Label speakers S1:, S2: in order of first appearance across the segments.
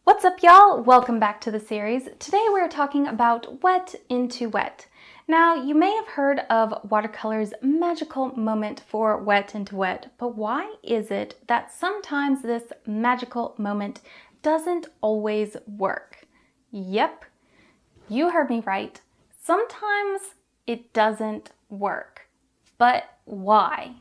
S1: What's up, y'all? Welcome back to the series. Today we're talking about wet into wet. Now, you may have heard of watercolor's magical moment for wet into wet, but why is it that sometimes this magical moment doesn't always work? Yep, you heard me right. Sometimes it doesn't work. But why?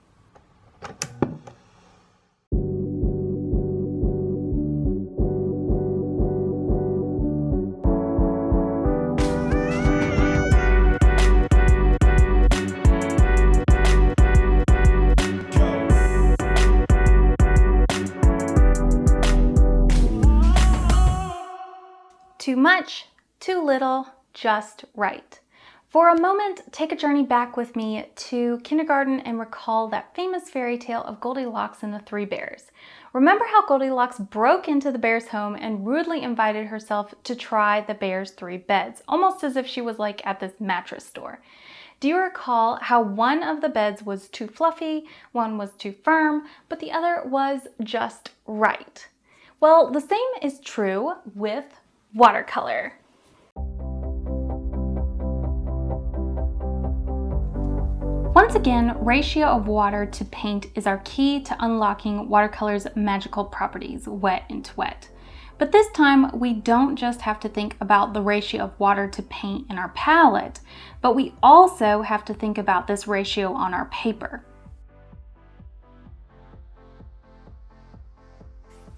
S1: Too much, too little, just right. For a moment, take a journey back with me to kindergarten and recall that famous fairy tale of Goldilocks and the Three Bears. Remember how Goldilocks broke into the bear's home and rudely invited herself to try the bear's three beds, almost as if she was like at this mattress store. Do you recall how one of the beds was too fluffy, one was too firm, but the other was just right? Well, the same is true with watercolor. Once again, ratio of water to paint is our key to unlocking watercolor's magical properties, wet into wet. But this time, we don't just have to think about the ratio of water to paint in our palette, but we also have to think about this ratio on our paper.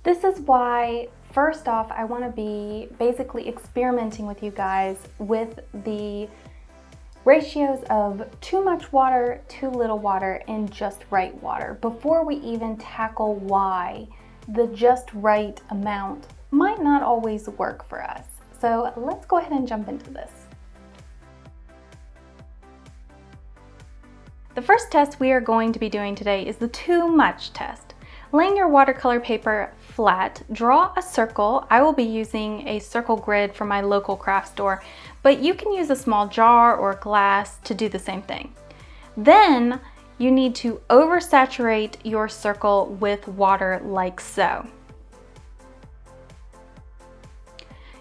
S1: This is why, first off, I want to be basically experimenting with you guys with the ratios of too much water, too little water, and just right water before we even tackle why the just right amount might not always work for us. So let's go ahead and jump into this. The first test we are going to be doing today is the too much test. Laying your watercolor paper flat, draw a circle. I will be using a circle grid from my local craft store, but you can use a small jar or glass to do the same thing. Then you need to oversaturate your circle with water like so.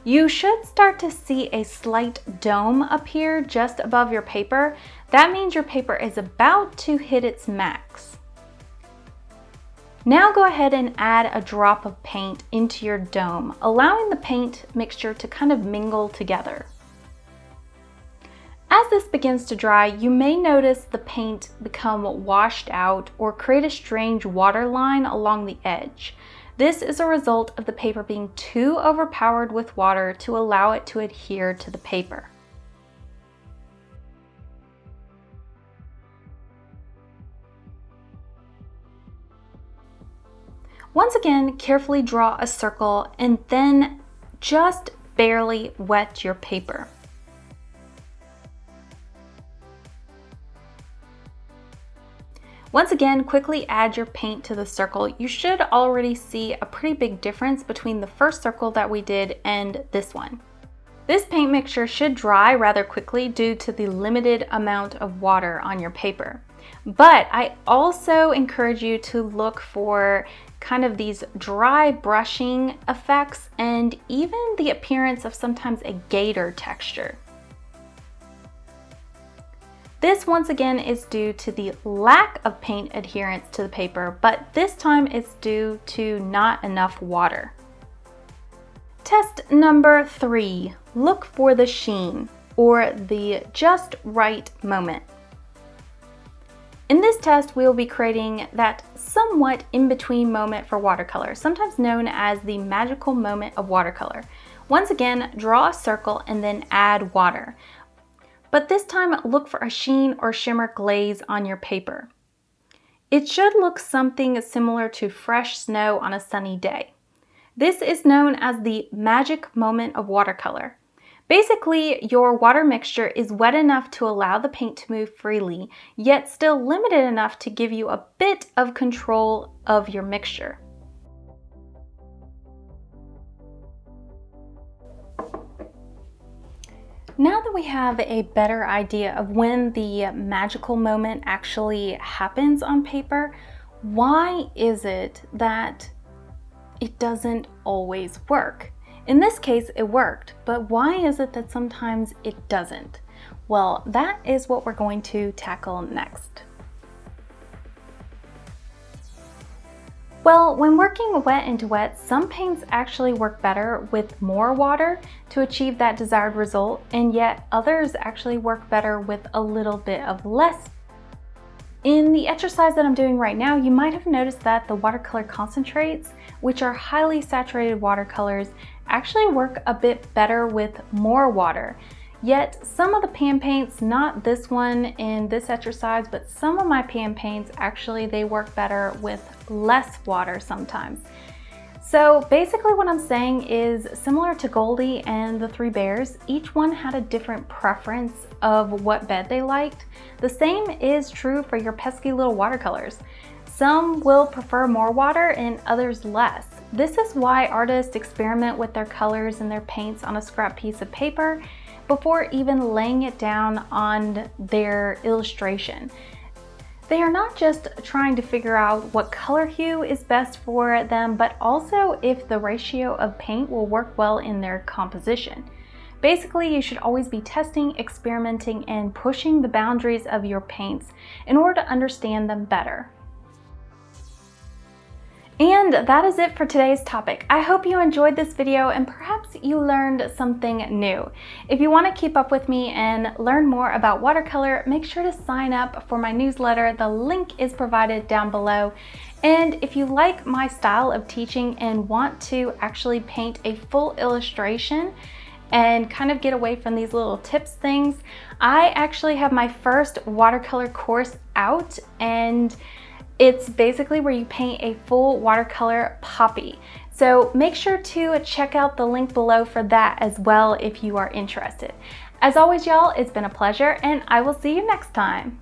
S1: You should start to see a slight dome appear just above your paper. That means your paper is about to hit its max. Now go ahead and add a drop of paint into your dome, allowing the paint mixture to kind of mingle together. As this begins to dry, you may notice the paint become washed out or create a strange water line along the edge. This is a result of the paper being too overpowered with water to allow it to adhere to the paper. Once again, carefully draw a circle and then just barely wet your paper. Once again, quickly add your paint to the circle. You should already see a pretty big difference between the first circle that we did and this one. This paint mixture should dry rather quickly due to the limited amount of water on your paper. But I also encourage you to look for kind of these dry brushing effects and even the appearance of sometimes a gator texture. This once again is due to the lack of paint adherence to the paper, but this time it's due to not enough water. Test number 3, look for the sheen or the just right moment. In this test, we will be creating that somewhat in-between moment for watercolor, sometimes known as the magical moment of watercolor. Once again, draw a circle and then add water. But this time, look for a sheen or shimmer glaze on your paper. It should look something similar to fresh snow on a sunny day. This is known as the magic moment of watercolor. Basically, your water mixture is wet enough to allow the paint to move freely, yet still limited enough to give you a bit of control of your mixture. Now that we have a better idea of when the magical moment actually happens on paper, why is it that it doesn't always work? In this case, it worked, but why is it that sometimes it doesn't? Well, that is what we're going to tackle next. Well, when working wet into wet, some paints actually work better with more water to achieve that desired result, and yet others actually work better with a little bit of less. In the exercise that I'm doing right now, you might have noticed that the watercolor concentrates, which are highly saturated watercolors, actually work a bit better with more water. Yet some of the pan paints, not this one in this exercise, but some of my pan paints, actually they work better with less water sometimes. So basically what I'm saying is, similar to Goldie and the Three Bears, each one had a different preference of what bed they liked. The same is true for your pesky little watercolors. Some will prefer more water and others less. This is why artists experiment with their colors and their paints on a scrap piece of paper before even laying it down on their illustration. They are not just trying to figure out what color hue is best for them, but also if the ratio of paint will work well in their composition. Basically, you should always be testing, experimenting, and pushing the boundaries of your paints in order to understand them better. And that is it for today's topic. I hope you enjoyed this video and perhaps you learned something new. If you want to keep up with me and learn more about watercolor, make sure to sign up for my newsletter. The link is provided down below. And if you like my style of teaching and want to actually paint a full illustration and kind of get away from these little tips things, I actually have my first watercolor course out, and it's basically where you paint a full watercolor poppy. So make sure to check out the link below for that as well if you are interested. As always, y'all, it's been a pleasure, and I will see you next time.